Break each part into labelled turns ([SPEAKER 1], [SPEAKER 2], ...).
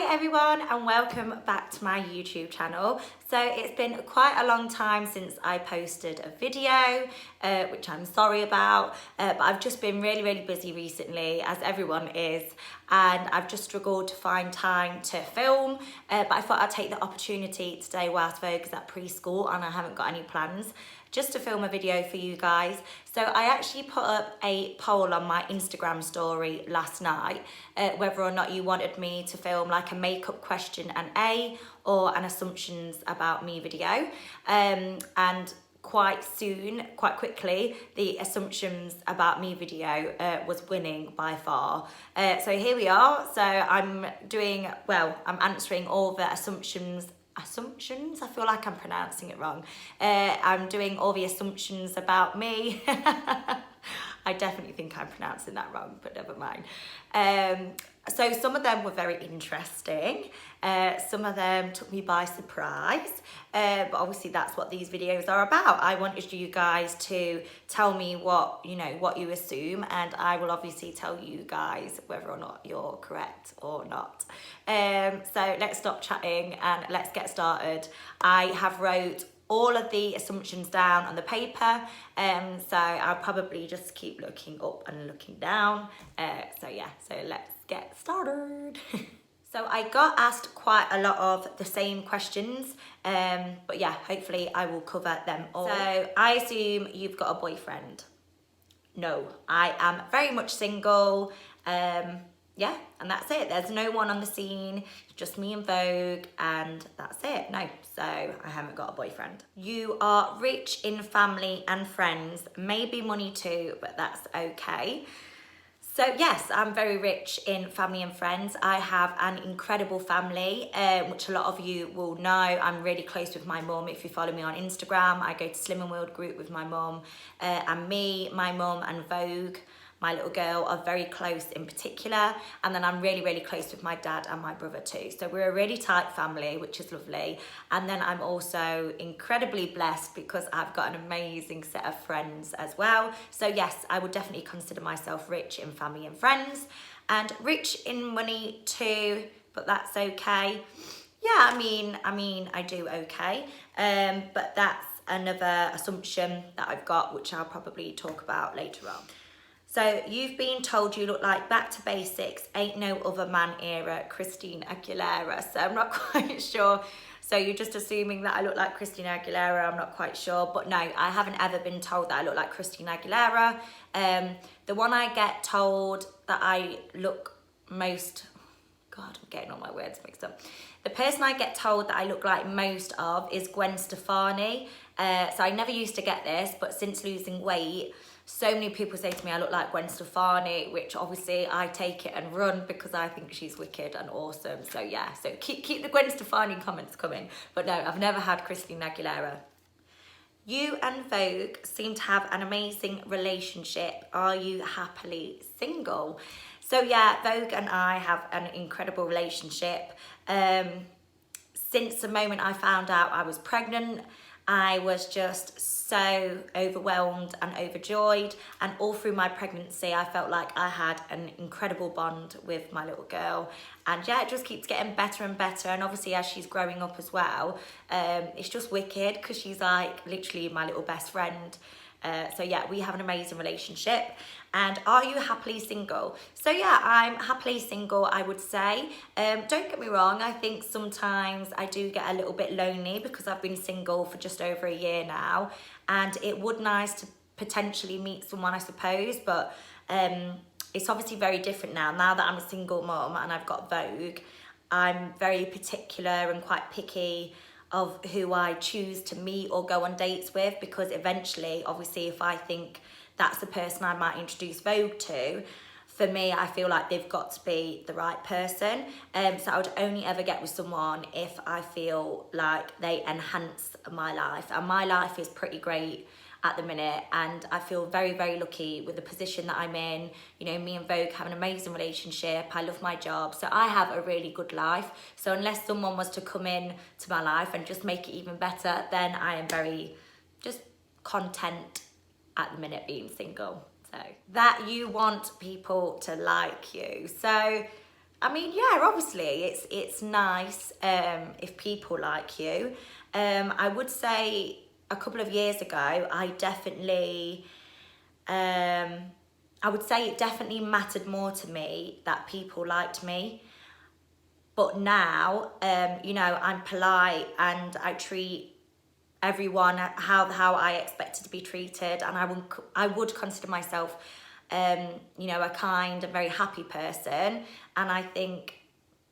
[SPEAKER 1] Hi everyone and welcome back to my YouTube channel. So it's been quite a long time since I posted a video, which I'm sorry about, but I've just been really busy recently, as everyone is, and I've just struggled to find time to film, but I thought I'd take the opportunity today whilst Vogue is at preschool and I haven't got any plans, just to film a video for you guys. So I actually put up a poll on my Instagram story last night, whether or not you wanted me to film like a makeup question and or an assumptions about me video. And quite quickly, the assumptions about me video was winning by far. So here we are. So I'm answering all the assumptions, I feel like I'm pronouncing it wrong. I'm doing all the assumptions about me. I definitely think I'm pronouncing that wrong, but never mind. So some of them were very interesting. Some of them took me by surprise. But obviously that's what these videos are about. I wanted you guys to tell me what you assume, and I will obviously tell you guys whether or not you're correct or not. So let's stop chatting and let's get started. I have wrote all of the assumptions down on the paper, so I'll probably just keep looking up and looking down. So let's get started. So I got asked quite a lot of the same questions, but yeah, hopefully I will cover them all. So I assume you've got a boyfriend. No, I am very much single. Yeah, and that's it. There's no one on the scene, just me and Vogue, and that's it. No, so I haven't got a boyfriend. You are rich in family and friends, maybe money too, but that's okay. So yes, I'm very rich in family and friends. I have an incredible family, which a lot of you will know. I'm really close with my mum. If you follow me on Instagram, I go to Slim and World group with my mum, and me, my mum and Vogue, my little girl, are very close in particular. And then I'm really close with my dad and my brother too. So we're a really tight family, which is lovely. And then I'm also incredibly blessed because I've got an amazing set of friends as well. So yes, I would definitely consider myself rich in family and friends, and rich in money too, but that's okay. Yeah, I mean, I do okay. But that's another assumption that I've got, which I'll probably talk about later on. So you've been told you look like Back to Basics, Ain't No Other Man era Christina Aguilera. So I'm not quite sure. So you're just assuming that I look like Christina Aguilera. I'm not quite sure. But no, I haven't ever been told that I look like Christina Aguilera. The one I get told that I look most... God, I'm getting all my words mixed up. The person I get told that I look like most of is Gwen Stefani. So I never used to get this, but since losing weight, so many people say to me I look like Gwen Stefani, which obviously I take it and run because I think she's wicked and awesome. So yeah, so keep the Gwen Stefani comments coming. But no, I've never had Christina Aguilera. You and Vogue seem to have an amazing relationship. Are you happily single? So yeah, Vogue and I have an incredible relationship. Since the moment I found out I was pregnant, I was just so overwhelmed and overjoyed, and all through my pregnancy I felt like I had an incredible bond with my little girl, and yeah, it just keeps getting better and better. And obviously as she's growing up as well, it's just wicked because she's like literally my little best friend. So yeah, we have an amazing relationship. And are you happily single? So yeah, I'm happily single, I would say. Don't get me wrong, I think sometimes I do get a little bit lonely because I've been single for just over a year now, and it would nice to potentially meet someone, I suppose, but it's obviously very different now that I'm a single mum and I've got Vogue. I'm very particular and quite picky of who I choose to meet or go on dates with, because eventually, obviously, if I think that's the person I might introduce Vogue to, for me, I feel like they've got to be the right person. So I would only ever get with someone if I feel like they enhance my life. And my life is pretty great at the minute, and I feel very lucky with the position that I'm in. You know, me and Vogue have an amazing relationship. I love my job, so I have a really good life. So unless someone was to come in to my life and just make it even better, then I am very just content at the minute being single. So that you want people to like you. So I mean, yeah, obviously it's nice if people like you. I would say a couple of years ago, I would say it definitely mattered more to me that people liked me. But now, you know, I'm polite and I treat everyone how I expected to be treated, and I would consider myself, you know, a kind and very happy person, and I think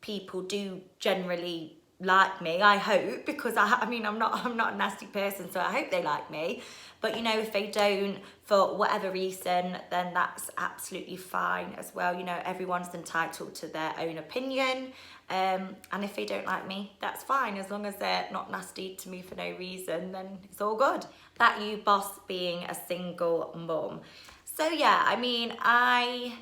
[SPEAKER 1] people do generally like me. I hope, because I mean I'm not a nasty person, so I hope they like me. But you know, if they don't for whatever reason, then that's absolutely fine as well. You know, everyone's entitled to their own opinion. And if they don't like me, that's fine. As long as they're not nasty to me for no reason, then it's all good. That you boss being a single mum. So yeah, I mean, I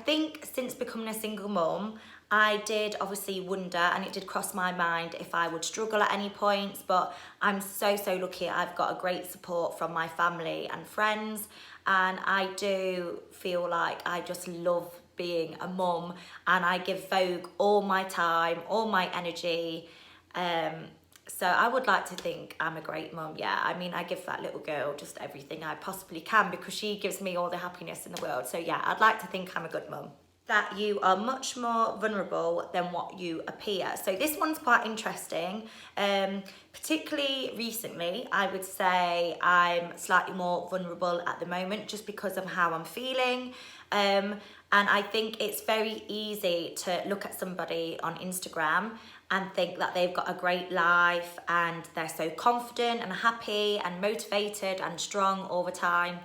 [SPEAKER 1] think since becoming a single mum, I did obviously wonder, and it did cross my mind if I would struggle at any points, but I'm so lucky. I've got a great support from my family and friends, and I do feel like I just love being a mum, and I give Vogue all my time, all my energy. So I would like to think I'm a great mum. Yeah, I mean, I give that little girl just everything I possibly can because she gives me all the happiness in the world. So yeah, I'd like to think I'm a good mum. That you are much more vulnerable than what you appear. So this one's quite interesting. Particularly recently, I would say I'm slightly more vulnerable at the moment just because of how I'm feeling. And I think it's very easy to look at somebody on Instagram and think that they've got a great life and they're so confident and happy and motivated and strong all the time,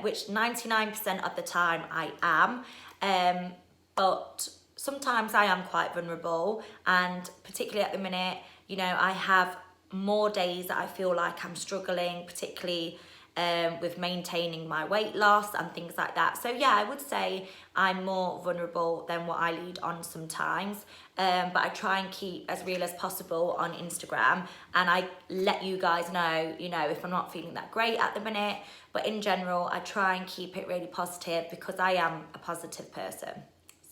[SPEAKER 1] which 99% of the time I am. But sometimes I am quite vulnerable, and particularly at the minute, you know, I have more days that I feel like I'm struggling, particularly with maintaining my weight loss and things like that. So yeah, I would say I'm more vulnerable than what I lead on sometimes. But I try and keep as real as possible on Instagram, and I let you guys know, you know, if I'm not feeling that great at the minute. But in general, I try and keep it really positive because I am a positive person.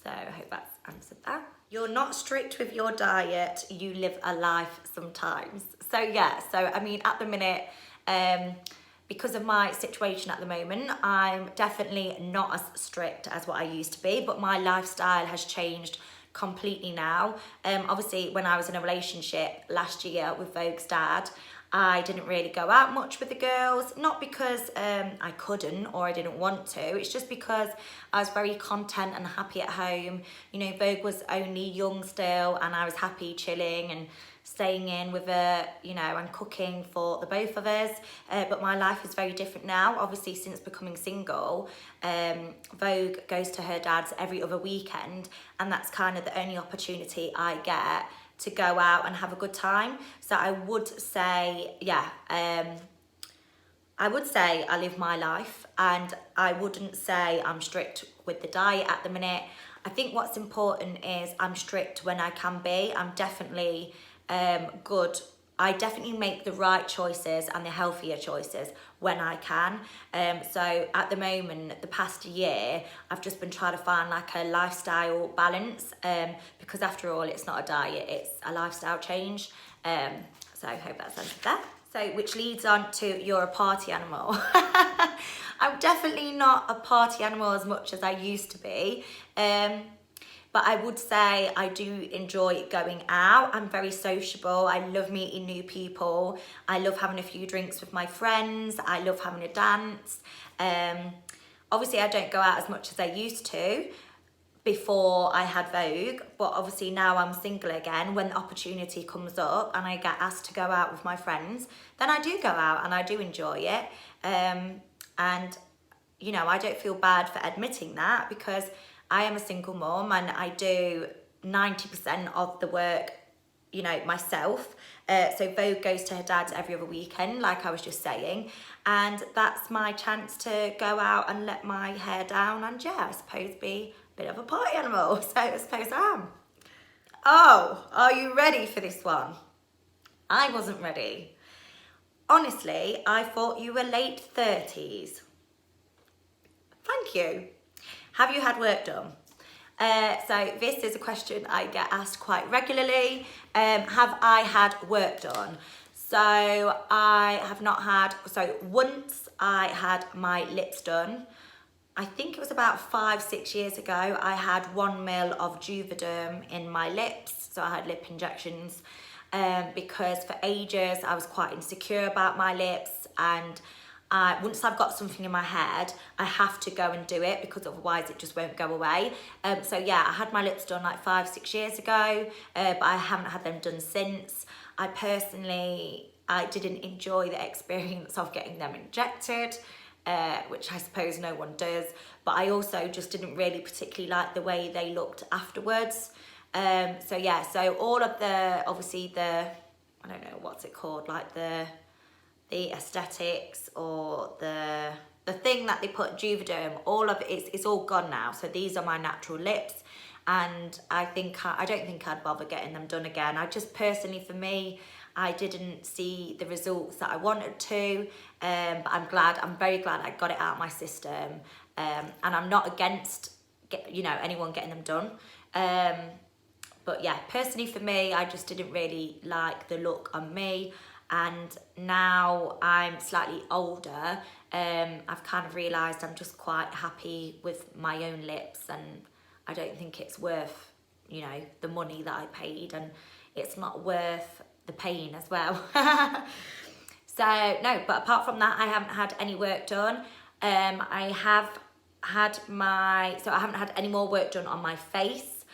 [SPEAKER 1] So I hope that's answered that. You're not strict with your diet, you live a life sometimes. So yeah, so I mean, at the minute, because of my situation at the moment, I'm definitely not as strict as what I used to be, but my lifestyle has changed completely now. Obviously, when I was in a relationship last year with Vogue's dad, I didn't really go out much with the girls, not because I couldn't or I didn't want to, it's just because I was very content and happy at home. You know, Vogue was only young still, and I was happy chilling and staying in with her, you know, and cooking for the both of us. But my life is very different now. Obviously, since becoming single, Vogue goes to her dad's every other weekend, and that's kind of the only opportunity I get to go out and have a good time. So I would say, yeah, I would say I live my life, and I wouldn't say I'm strict with the diet at the minute. I think what's important is I'm strict when I can be. I'm definitely good. I definitely make the right choices and the healthier choices when I can. So at the moment, the past year, I've just been trying to find like a lifestyle balance, because after all, it's not a diet, it's a lifestyle change. So I hope that's answered that. So which leads on to you're a party animal. I'm definitely not a party animal as much as I used to be. But I would say I do enjoy going out. I'm very sociable. I love meeting new people. I love having a few drinks with my friends. I love having a dance. Obviously, I don't go out as much as I used to before I had Vogue, but obviously now I'm single again. When the opportunity comes up and I get asked to go out with my friends, then I do go out and I do enjoy it. And, you know, I don't feel bad for admitting that because I am a single mom and I do 90% of the work, you know, myself. So Vogue goes to her dad's every other weekend, like I was just saying. And that's my chance to go out and let my hair down and, yeah, I suppose be a bit of a party animal. So I suppose I am. Oh, are you ready for this one? I wasn't ready. Honestly, I thought you were late 30s. Thank you. Have you had work done? So this is a question I get asked quite regularly. Have I had work done? So I have not had, so once I had my lips done, I think it was about 5-6 years ago, I had 1 mil of Juvederm in my lips. So I had lip injections because for ages I was quite insecure about my lips, and once I've got something in my head, I have to go and do it because otherwise it just won't go away. So yeah, I had my lips done like 5-6 years ago, but I haven't had them done since. I didn't enjoy the experience of getting them injected, which I suppose no one does, but I also just didn't really particularly like the way they looked afterwards. So yeah, so all of obviously I don't know what's it called, like the aesthetics or the thing that they put Juvederm, all of it's all gone now. So these are my natural lips, and I don't think I'd bother getting them done again. I just personally, for me, I didn't see the results that I wanted to, but I'm very glad I got it out of my system, and I'm not against anyone getting them done. But yeah, personally for me, I just didn't really like the look on me. And now I'm slightly older, I've kind of realised I'm just quite happy with my own lips, and I don't think it's worth, the money that I paid, and it's not worth the pain as well. So no, but apart from that, I haven't had any work done. I haven't had any more work done on my face.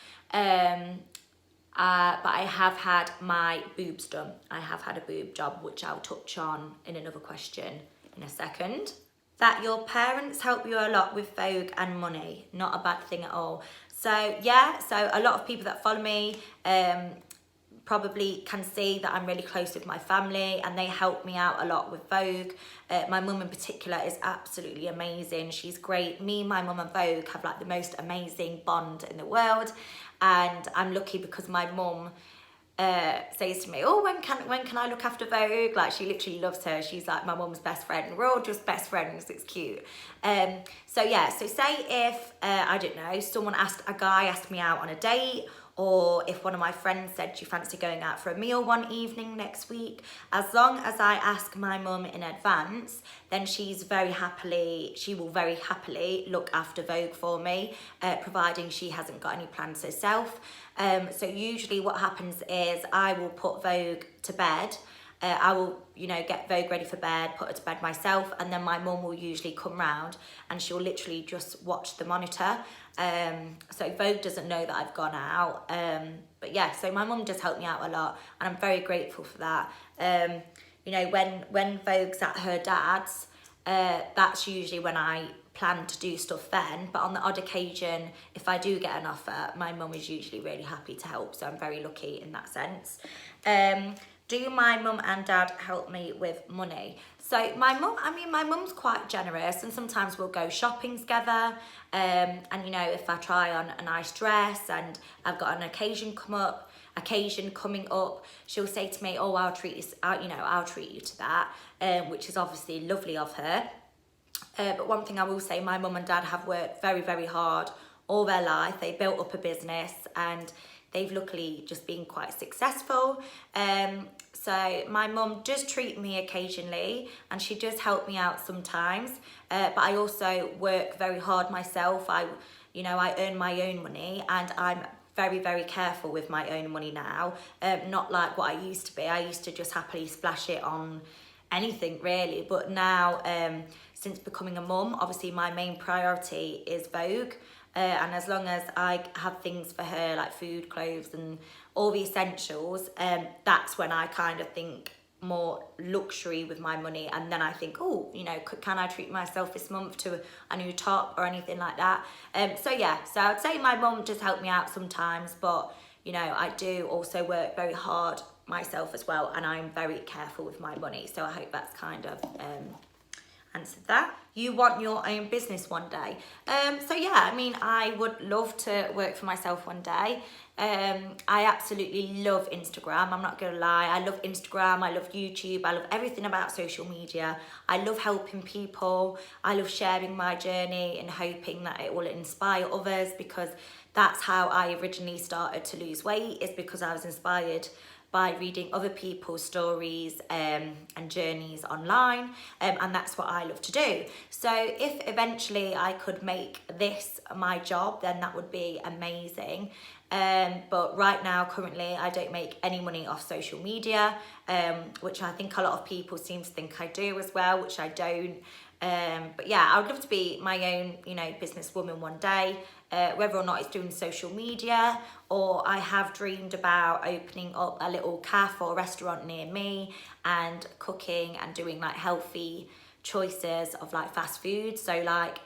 [SPEAKER 1] But I have had my boobs done. I have had a boob job, which I'll touch on in another question in a second. That your parents help you a lot with Vogue and money, not a bad thing at all. So yeah, so a lot of people that follow me probably can see that I'm really close with my family, and they help me out a lot with Vogue. My mum in particular is absolutely amazing. She's great. Me, my mum and Vogue have like the most amazing bond in the world, and I'm lucky because my mum says to me, oh, when can I look after Vogue? Like, she literally loves her. She's like my mum's best friend. We're all just best friends. It's cute. So yeah, so say if I don't know, a guy asked me out on a date, or if one of my friends said, do you fancy going out for a meal one evening next week? As long as I ask my mum in advance, then she will very happily look after Vogue for me, providing she hasn't got any plans herself. So usually what happens is I will put Vogue to bed. I will, get Vogue ready for bed, put her to bed myself, and then my mum will usually come round and she'll literally just watch the monitor. So Vogue doesn't know that I've gone out. But yeah, so my mum does help me out a lot, and I'm very grateful for that. When Vogue's at her dad's, that's usually when I plan to do stuff then. But on the odd occasion, if I do get an offer, my mum is usually really happy to help. So I'm very lucky in that sense. Do my mum and dad help me with money? So my mum's quite generous, and sometimes we'll go shopping together. And if I try on a nice dress and I've got an occasion coming up, she'll say to me, oh, I'll treat you to that, which is obviously lovely of her. But one thing I will say, my mum and dad have worked very, very hard all their life. They built up a business, and they've luckily just been quite successful. So my mum does treat me occasionally, and she does help me out sometimes. But I also work very hard myself. I earn my own money, and I'm very, very careful with my own money now. Not like what I used to be. I used to just happily splash it on anything really. But now, since becoming a mum, obviously my main priority is Vogue. And as long as I have things for her, like food, clothes, and all the essentials, that's when I kind of think more luxury with my money. And then I think, oh, can I treat myself this month to a new top or anything like that? So yeah, so I'd say my mum does help me out sometimes, but I do also work very hard myself as well, and I'm very careful with my money. So I hope that's kind of answered that. You want your own business one day. So yeah, I mean, I would love to work for myself one day. I absolutely love Instagram, I'm not gonna lie. I love Instagram, I love YouTube, I love everything about social media. I love helping people. I love sharing my journey and hoping that it will inspire others, because that's how I originally started to lose weight, is because I was inspired by reading other people's stories and journeys online, and that's what I love to do. So if eventually I could make this my job, then that would be amazing. But right now, currently, I don't make any money off social media, which I think a lot of people seem to think I do as well, which I don't. But yeah, I would love to be my own, businesswoman one day, whether or not it's doing social media, or I have dreamed about opening up a little cafe or restaurant near me and cooking and doing like healthy choices of like fast food. So like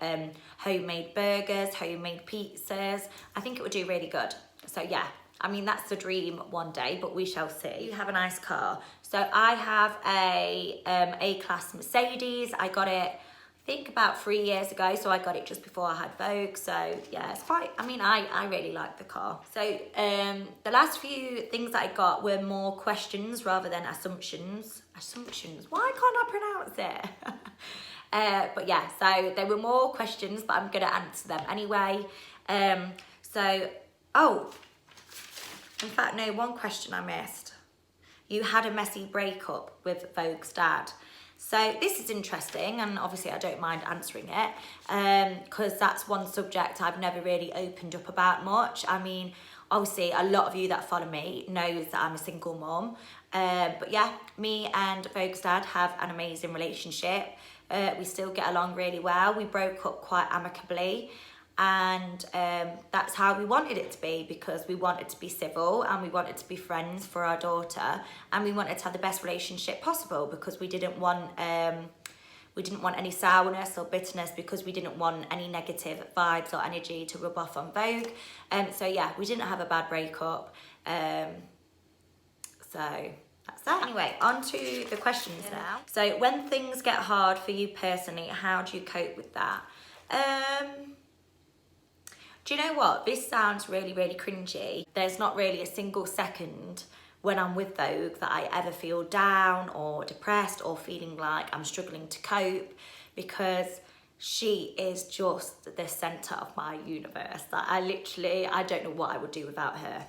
[SPEAKER 1] homemade burgers, homemade pizzas. I think it would do really good. So yeah, I mean, that's the dream one day, but we shall see. You have a nice car. So I have a A-Class Mercedes. I got it, I think about 3 years ago. So I got it just before I had Vogue. So yeah, it's quite, I mean, I really like the car. So the last few things that I got were more questions rather than assumptions. Assumptions, why can't I pronounce it? But yeah, so there were more questions, but I'm gonna answer them anyway. Oh, in fact, no, one question I missed. You had a messy breakup with Vogue's dad. So this is interesting, and obviously I don't mind answering it, because that's one subject I've never really opened up about much. I mean, obviously a lot of you that follow me knows that I'm a single mom. But yeah, me and Vogue's dad have an amazing relationship. We still get along really well. We broke up quite amicably. And that's how we wanted it to be, because we wanted to be civil and we wanted to be friends for our daughter, and we wanted to have the best relationship possible, because we didn't want any sourness or bitterness, because we didn't want any negative vibes or energy to rub off on Vogue. So yeah, we didn't have a bad breakup. So that's that. Anyway, on to the questions now. So when things get hard for you personally, how do you cope with that? Do you know what? This sounds really, really cringy. There's not really a single second when I'm with Vogue that I ever feel down or depressed or feeling like I'm struggling to cope, because she is just the center of my universe. That I don't know what I would do without her.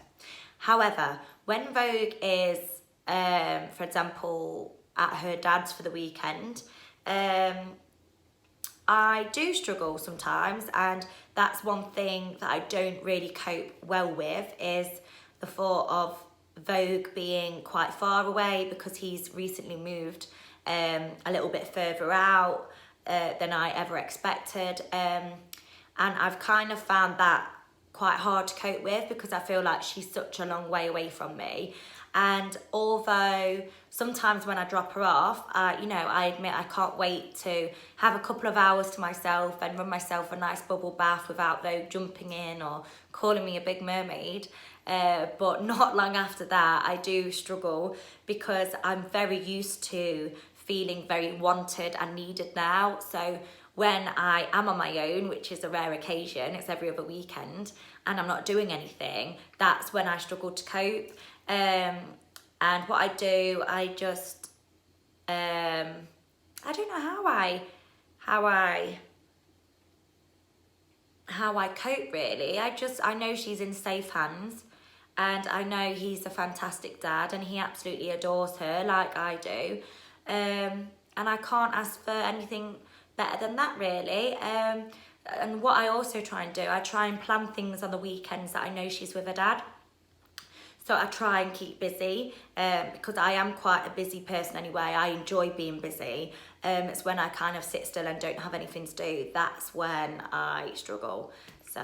[SPEAKER 1] However, when Vogue is, for example, at her dad's for the weekend, I do struggle sometimes, and that's one thing that I don't really cope well with, is the thought of Vogue being quite far away, because he's recently moved a little bit further out than I ever expected, and I've kind of found that quite hard to cope with, because I feel like she's such a long way away from me. And although sometimes when I drop her off, I admit I can't wait to have a couple of hours to myself and run myself a nice bubble bath without Vogue jumping in or calling me a big mermaid. But not long after that, I do struggle, because I'm very used to feeling very wanted and needed now. So when I am on my own, which is a rare occasion, it's every other weekend, and I'm not doing anything, that's when I struggle to cope. And what I do, I just, I don't know how I cope really. I know she's in safe hands, and I know he's a fantastic dad, and he absolutely adores her like I do. And I can't ask for anything better than that really. And what I also try and do, I try and plan things on the weekends that I know she's with her dad. So I try and keep busy, because I am quite a busy person anyway. I enjoy being busy. It's when I kind of sit still and don't have anything to do, that's when I struggle. So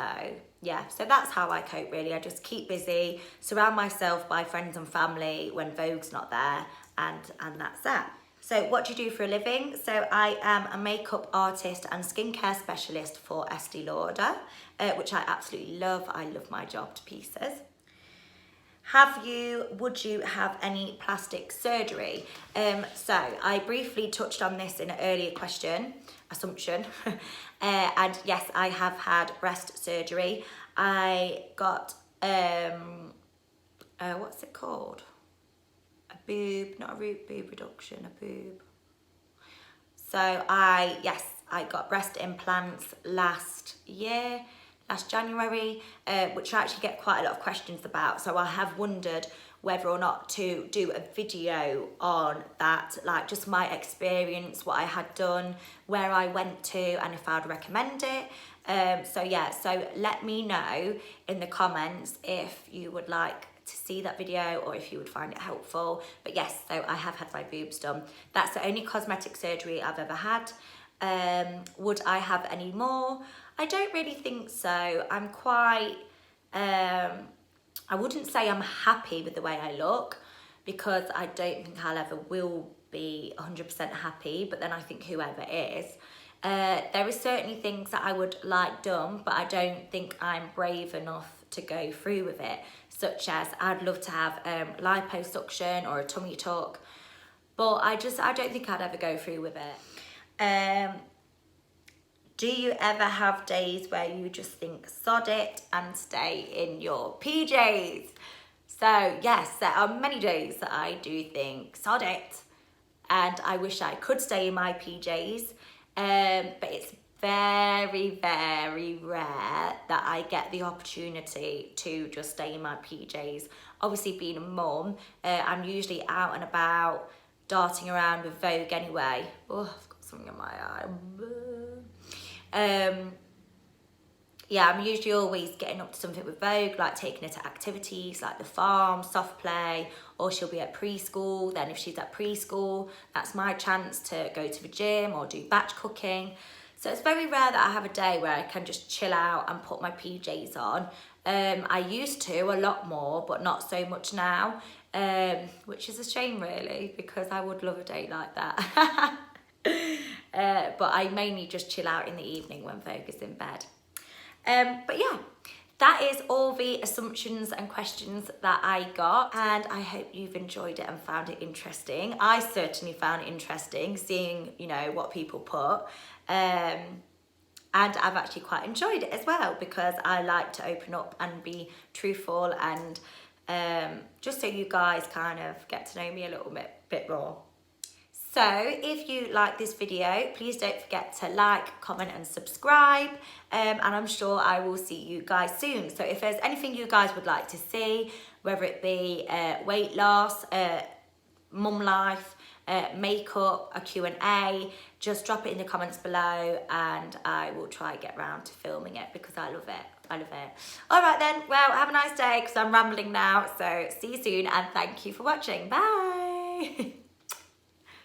[SPEAKER 1] yeah, so that's how I cope really. I just keep busy, surround myself by friends and family when Vogue's not there, and that's that. So what do you do for a living? So I am a makeup artist and skincare specialist for Estee Lauder, which I absolutely love. I love my job to pieces. would you have any plastic surgery? So I briefly touched on this in an earlier assumption. And yes, I have had breast surgery. I got, what's it called? A boob, not a boob reduction, a boob. So I got breast implants last January, which I actually get quite a lot of questions about. So I have wondered whether or not to do a video on that, like just my experience, what I had done, where I went to, and if I'd recommend it. So let me know in the comments if you would like to see that video or if you would find it helpful. But yes, so I have had my boobs done. That's the only cosmetic surgery I've ever had. Would I have any more? I don't really think so. I'm quite, I wouldn't say I'm happy with the way I look, because I don't think I'll ever will be 100% happy, but then I think whoever is. There are certainly things that I would like done, but I don't think I'm brave enough to go through with it, such as I'd love to have liposuction or a tummy tuck, but I don't think I'd ever go through with it. Do you ever have days where you just think sod it and stay in your PJs? So yes, there are many days that I do think sod it and I wish I could stay in my PJs, but it's very, very rare that I get the opportunity to just stay in my PJs. Obviously, being a mum, I'm usually out and about, darting around with Vogue anyway. Oh, I've got something in my eye. Yeah, I'm usually always getting up to something with Vogue, like taking her to activities like the farm, soft play, or she'll be at preschool. Then if she's at preschool, that's my chance to go to the gym or do batch cooking. So it's very rare that I have a day where I can just chill out and put my PJs on. I used to a lot more, but not so much now, which is a shame really, because I would love a day like that. But I mainly just chill out in the evening when Vogue is in bed. But yeah, that is all the assumptions and questions that I got, and I hope you've enjoyed it and found it interesting. I certainly found it interesting seeing, you know, what people put, and I've actually quite enjoyed it as well, because I like to open up and be truthful, and just so you guys kind of get to know me a little bit more. So if you like this video, please don't forget to like, comment and subscribe, and I'm sure I will see you guys soon. So if there's anything you guys would like to see, whether it be weight loss, mum life, makeup, a Q&A, just drop it in the comments below and I will try and get around to filming it, because I love it. I love it. All right then, well, have a nice day, because I'm rambling now. So see you soon and thank you for watching. Bye.